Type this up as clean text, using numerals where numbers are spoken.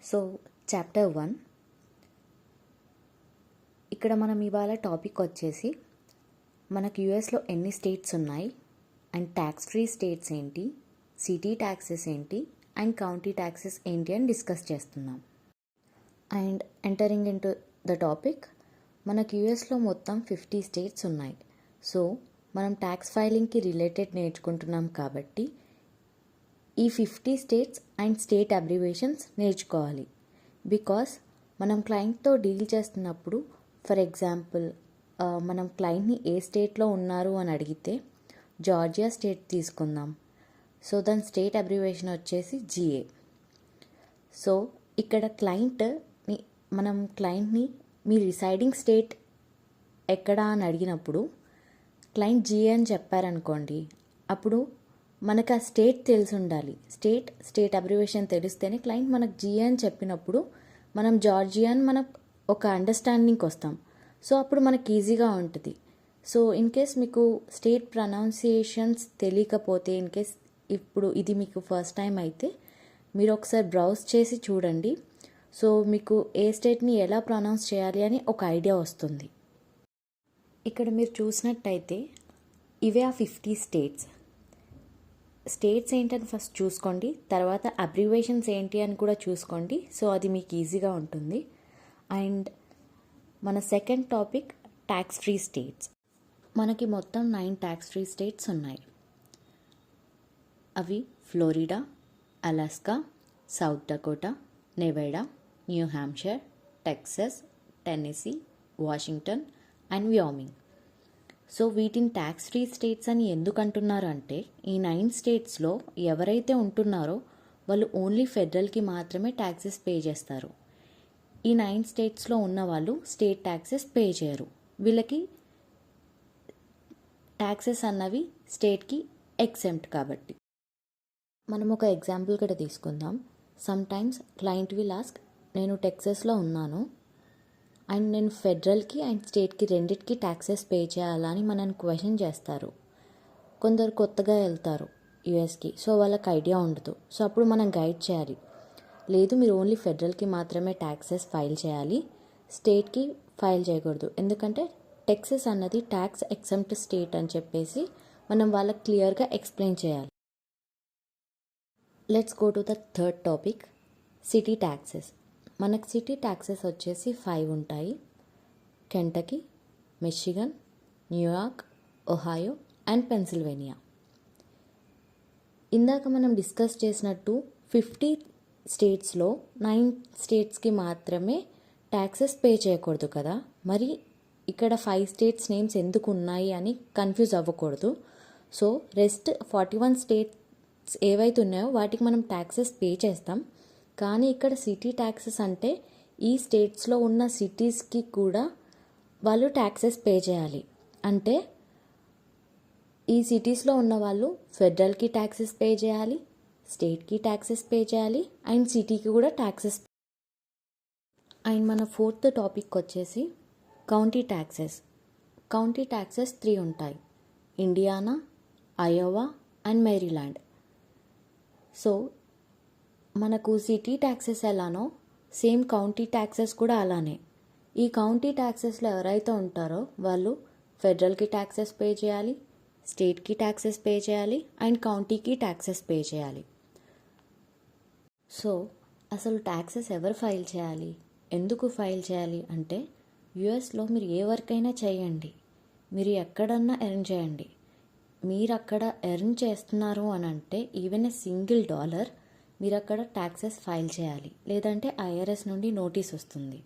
So chapter 1 ఇక్కడ మనం ఇవాళ టాపిక్ వచ్చేసి మనకు యూఎస్లో ఎన్ని స్టేట్స్ ఉన్నాయి అండ్ ట్యాక్స్ ఫ్రీ స్టేట్స్ ఏంటి, సిటీ ట్యాక్సెస్ ఏంటి అండ్ కౌంటీ ట్యాక్సెస్ ఏంటి అని డిస్కస్ చేస్తున్నాం. And entering in to the topic, మనకు యూఎస్లో మొత్తం 50 స్టేట్స్ ఉన్నాయి. సో మనం ట్యాక్స్ ఫైలింగ్కి రిలేటెడ్ నేర్చుకుంటున్నాం కాబట్టి ఈ 50 స్టేట్స్ అండ్ స్టేట్ అబ్రివేషన్స్ నేర్చుకోవాలి. బికాస్ మనం క్లయింట్తో డీల్ చేస్తున్నప్పుడు, ఫర్ ఎగ్జాంపుల్ మనం క్లయింట్ని ఏ స్టేట్లో ఉన్నారు అని అడిగితే జార్జియా స్టేట్ తీసుకుందాం. సో దాని స్టేట్ అబ్రివేషన్ వచ్చేసి జిఏ. సో ఇక్కడ మనం క్లయింట్ని మీ రిసైడింగ్ స్టేట్ ఎక్కడా అని అడిగినప్పుడు క్లయింట్ జిఏ అని చెప్పారనుకోండి, అప్పుడు మనకు ఆ స్టేట్ తెలిసి ఉండాలి. స్టేట్ అబ్రివేషన్ తెలిస్తేనే క్లయింట్ మనకు జిఏ అని చెప్పినప్పుడు మనం జార్జియా అని మనకు ఒక అండర్స్టాండింగ్కి వస్తాం. సో అప్పుడు మనకు ఈజీగా ఉంటుంది. సో ఇన్ కేస్ మీకు స్టేట్ ప్రొనౌన్సియేషన్స్ తెలియకపోతే, ఇన్ కేస్ ఇప్పుడు ఇది మీకు ఫస్ట్ టైం అయితే మీరు ఒకసారి బ్రౌజ్ చేసి చూడండి. సో మీకు ఏ స్టేట్ని ఎలా ప్రొనౌన్స్ చేయాలి అని ఒక ఐడియా వస్తుంది. ఇక్కడ మీరు చూసినట్టయితే ఇవే ఆ 50 స్టేట్స్ ఏంటని ఫస్ట్ చూసుకోండి, తర్వాత అబ్రివేషన్స్ ఏంటి అని కూడా చూసుకోండి. సో అది మీకు ఈజీగా ఉంటుంది. అండ్ మన second topic tax free states. మనకి మొత్తం 9 ట్యాక్స్ ఫ్రీ స్టేట్స్ ఉన్నాయి. అవి Florida, Alaska, south Dakota, Nevada, new Hampshire, Texas, Tennessee, Washington and Wyoming. So వీటిని ట్యాక్స్ ఫ్రీ స్టేట్స్ అని ఎందుకు అంటున్నారు అంటే, ఈ 9 స్టేట్స్లో ఎవరైతే ఉంటున్నారో వాళ్ళు ఓన్లీ ఫెడరల్కి మాత్రమే ట్యాక్సెస్ పే చేస్తారు. ఈ 9 స్టేట్స్లో ఉన్న వాళ్ళు స్టేట్ ట్యాక్సెస్ పే చేయరు. వీళ్ళకి ట్యాక్సెస్ అన్నవి స్టేట్కి ఎక్సెంప్ట్ కాబట్టి. మనం ఒక ఎగ్జాంపుల్ కూడా తీసుకుందాం. Some times client will ask, నేను టెక్సస్లో ఉన్నాను అండ్ నేను ఫెడరల్కి అండ్ స్టేట్కి రెండిటికి ట్యాక్సెస్ పే చేయాలని మనల్ని క్వశ్చన్ చేస్తారు. కొందరు కొత్తగా వెళ్తారు యూఎస్కి, సో వాళ్ళకి ఐడియా ఉండదు. సో అప్పుడు మనం గైడ్ చేయాలి, లేదు మీరు ఓన్లీ ఫెడరల్కి మాత్రమే ట్యాక్సెస్ ఫైల్ చేయాలి, స్టేట్కి ఫైల్ చేయకూడదు. ఎందుకంటే టెక్సస్ అన్నది ట్యాక్స్ ఎక్సెంప్ట్ స్టేట్ అని చెప్పేసి మనం వాళ్ళకి క్లియర్గా ఎక్స్ప్లెయిన్ చేయాలి. Let's go to the third topic, city taxes. మనకు సిటీ ట్యాక్సెస్ వచ్చేసి 5 ఉంటాయి: Kentucky, Michigan, New York, Ohio and Pennsylvania. ఇందాక మనం డిస్కస్ చేసినట్టు 50 స్టేట్స్లో 9 స్టేట్స్కి మాత్రమే ట్యాక్సెస్ పే చేయకూడదు కదా. మరి ఇక్కడ 5 స్టేట్స్ నేమ్స్ ఎందుకు ఉన్నాయి అని కన్ఫ్యూజ్ అవ్వకూడదు. సో రెస్ట్ 41 స్టేట్స్ ఏవైతే ఉన్నాయో వాటికి మనం ట్యాక్సెస్ పే చేస్తాం. కానీ ఇక్కడ సిటీ ట్యాక్సెస్ అంటే ఈ స్టేట్స్లో ఉన్న సిటీస్కి కూడా వాళ్ళు ట్యాక్సెస్ పే చేయాలి. అంటే ఈ సిటీస్లో ఉన్న వాళ్ళు ఫెడరల్కి ట్యాక్సెస్ పే చేయాలి, స్టేట్కి ట్యాక్సెస్ పే చేయాలి అండ్ సిటీకి కూడా ట్యాక్సెస్. అండ్ మన ఫోర్త్ టాపిక్ వచ్చేసి కౌంటీ ట్యాక్సెస్. కౌంటీ ట్యాక్సెస్ 3 ఉంటాయి: Indiana, Iowa and Maryland. So మనకు సిటీ ట్యాక్సెస్ ఎలానో సేమ్ కౌంటీ ట్యాక్సెస్ కూడా అలానే. ఈ కౌంటీ ట్యాక్సెస్లో ఎవరైతే ఉంటారో వాళ్ళు ఫెడరల్కి ట్యాక్సెస్ పే చేయాలి, స్టేట్కి ట్యాక్సెస్ పే చేయాలి అండ్ కౌంటీకి ట్యాక్సెస్ పే చేయాలి. సో అసలు ట్యాక్సెస్ ఎవరు ఫైల్ చేయాలి, ఎందుకు ఫైల్ చేయాలి అంటే, యూఎస్లో మీరు ఏ వర్క్ అయినా చేయండి, మీరు ఎక్కడన్నా ఎర్న్ చేయండి, మీరు అక్కడ ఎర్న్ చేస్తున్నారు అని అంటే ఈవెన్ $1 మీరు అక్కడ ట్యాక్సెస్ ఫైల్ చేయాలి, లేదంటే ఐఆర్ఎస్ నుండి నోటీస్ వస్తుంది.